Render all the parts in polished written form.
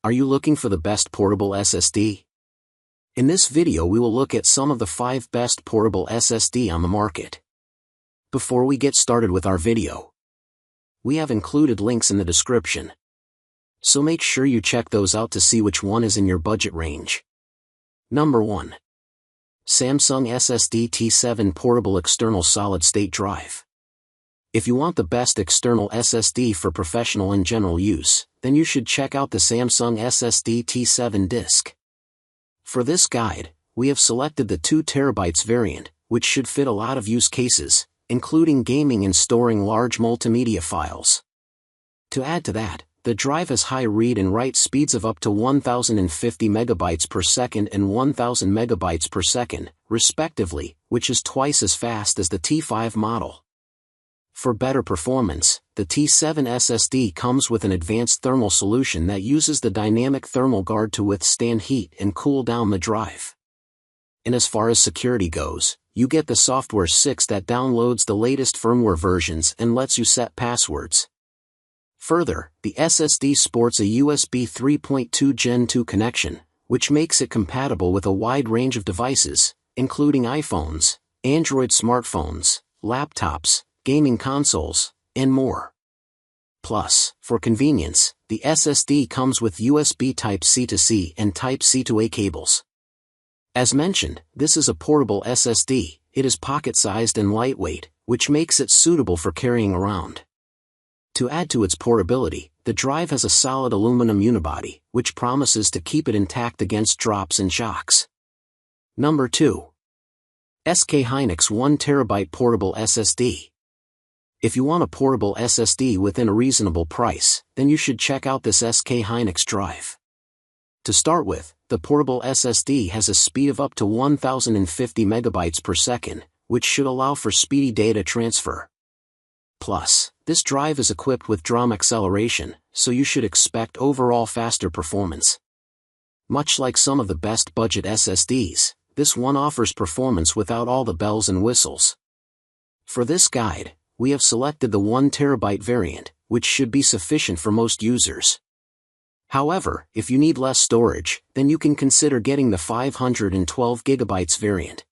Are you looking for the best portable SSD? In this video we will look at some of the 5 best portable SSD on the market. Before we get started with our video, we have included links in the description, so make sure you check those out to see which one is in your budget range. Number 1. Samsung SSD T7 Portable External Solid State Drive. If you want the best external SSD for professional and general use, then you should check out the Samsung SSD T7 disk. For this guide, we have selected the 2TB variant, which should fit a lot of use cases, including gaming and storing large multimedia files. To add to that, the drive has high read and write speeds of up to 1050 MB per second and 1000 MB per second, respectively, which is twice as fast as the T5 model. For better performance, the T7 SSD comes with an advanced thermal solution that uses the dynamic thermal guard to withstand heat and cool down the drive. And as far as security goes, you get the Software 6 that downloads the latest firmware versions and lets you set passwords. Further, the SSD sports a USB 3.2 Gen 2 connection, which makes it compatible with a wide range of devices, including iPhones, Android smartphones, laptops, gaming consoles, and more. Plus, for convenience, the SSD comes with USB Type-C to C and Type-C to A cables. As mentioned, this is a portable SSD. It is pocket-sized and lightweight, which makes it suitable for carrying around. To add to its portability, the drive has a solid aluminum unibody, which promises to keep it intact against drops and shocks. Number 2. SKHNX 1TB Portable SSD. If you want a portable SSD within a reasonable price, then you should check out this SKHNX drive. To start with, the portable SSD has a speed of up to 1050 MB per second, which should allow for speedy data transfer. Plus, this drive is equipped with DRAM acceleration, so you should expect overall faster performance. Much like some of the best budget SSDs, this one offers performance without all the bells and whistles. For this guide, we have selected the 1TB variant, which should be sufficient for most users. However, if you need less storage, then you can consider getting the 512GB variant.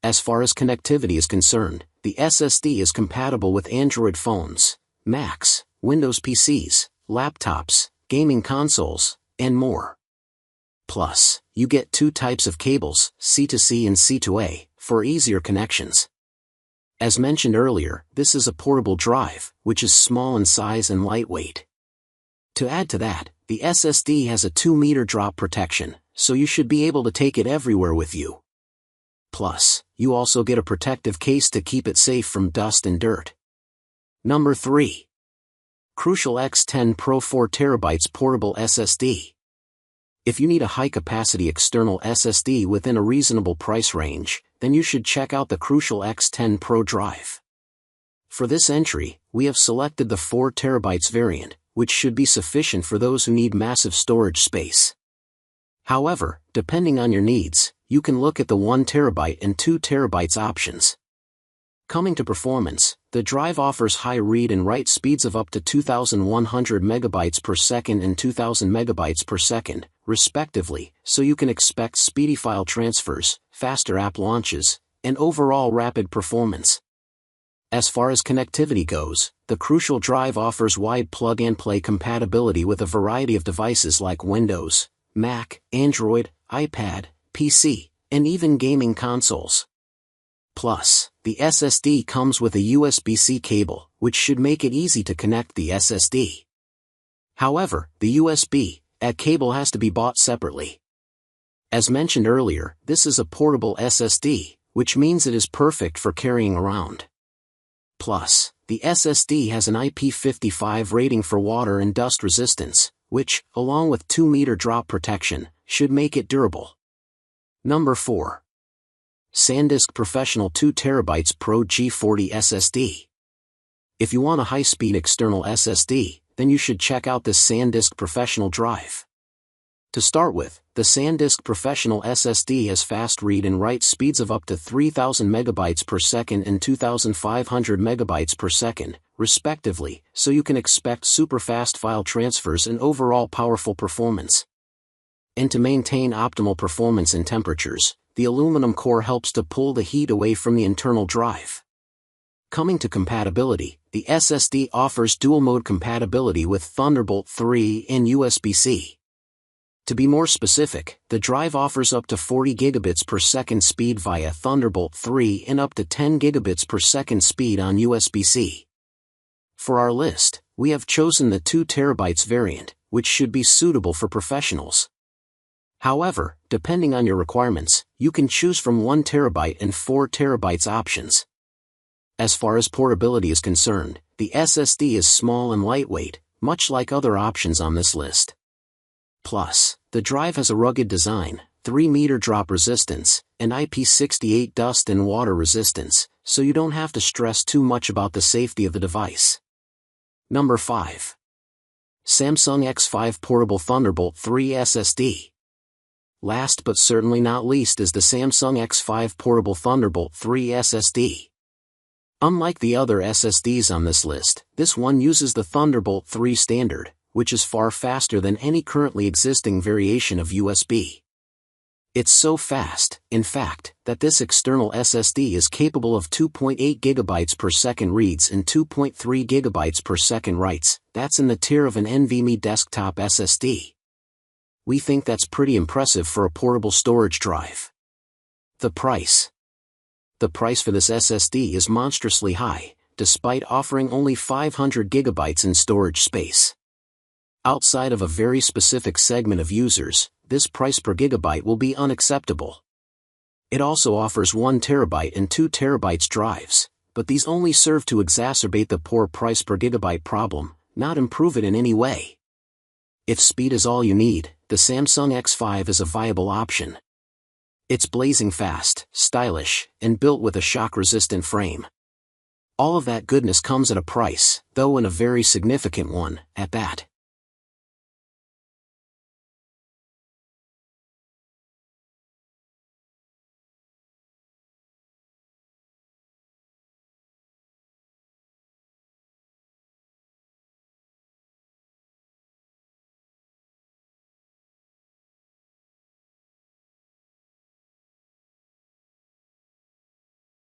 As far as connectivity is concerned, the SSD is compatible with Android phones, Macs, Windows PCs, laptops, gaming consoles, and more. Plus, you get 2 types of cables, C2C and C2A, for easier connections. As mentioned earlier, this is a portable drive, which is small in size and lightweight. To add to that, the SSD has a 2-meter drop protection, so you should be able to take it everywhere with you. Plus, you also get a protective case to keep it safe from dust and dirt. Number 3. Crucial X10 Pro 4TB Portable SSD. If you need a high-capacity external SSD within a reasonable price range, then you should check out the Crucial X10 Pro drive. For this entry, we have selected the 4TB variant, which should be sufficient for those who need massive storage space. However, depending on your needs, you can look at the 1TB and 2TB options. Coming to performance, the drive offers high read and write speeds of up to 2100 MB per second and 2000 MB per second, respectively, so you can expect speedy file transfers, faster app launches, and overall rapid performance. As far as connectivity goes, the Crucial drive offers wide plug-and-play compatibility with a variety of devices like Windows, Mac, Android, iPad, PC, and even gaming consoles. Plus, the SSD comes with a USB-C cable, which should make it easy to connect the SSD. However, the USB-A cable has to be bought separately. As mentioned earlier, this is a portable SSD, which means it is perfect for carrying around. Plus, the SSD has an IP55 rating for water and dust resistance, which, along with 2-meter drop protection, should make it durable. Number 4. SanDisk Professional 2TB Pro G40 SSD. If you want a high-speed external SSD, then you should check out this SanDisk Professional drive. To start with, the SanDisk Professional SSD has fast read and write speeds of up to 3000 megabytes per second and 2500 megabytes per second, respectively, so you can expect super fast file transfers and overall powerful performance. And to maintain optimal performance in temperatures, the aluminum core helps to pull the heat away from the internal drive. Coming to compatibility, the SSD offers dual-mode compatibility with Thunderbolt 3 and USB-C. To be more specific, the drive offers up to 40 gigabits per second speed via Thunderbolt 3 and up to 10 gigabits per second speed on USB-C. For our list, we have chosen the 2 terabytes variant, which should be suitable for professionals. However, depending on your requirements, you can choose from 1 terabyte and 4 terabytes options. As far as portability is concerned, the SSD is small and lightweight, much like other options on this list. Plus, the drive has a rugged design, 3-meter drop resistance, and IP68 dust and water resistance, so you don't have to stress too much about the safety of the device. Number 5. Samsung X5 Portable Thunderbolt 3 SSD. Last but certainly not least is the Samsung X5 Portable Thunderbolt 3 SSD. Unlike the other SSDs on this list, this one uses the Thunderbolt 3 standard, which is far faster than any currently existing variation of USB. It's so fast, in fact, that this external SSD is capable of 2.8 gigabytes per second reads and 2.3 gigabytes per second writes. That's in the tier of an NVMe desktop SSD. We think that's pretty impressive for a portable storage drive. The price. The price for this SSD is monstrously high, despite offering only 500 gigabytes in storage space. Outside of a very specific segment of users, this price per gigabyte will be unacceptable. It also offers 1 terabyte and 2 terabytes drives, but these only serve to exacerbate the poor price per gigabyte problem, not improve it in any way. If speed is all you need, the Samsung X5 is a viable option. It's blazing fast, stylish, and built with a shock-resistant frame. All of that goodness comes at a price, though and a very significant one, at that.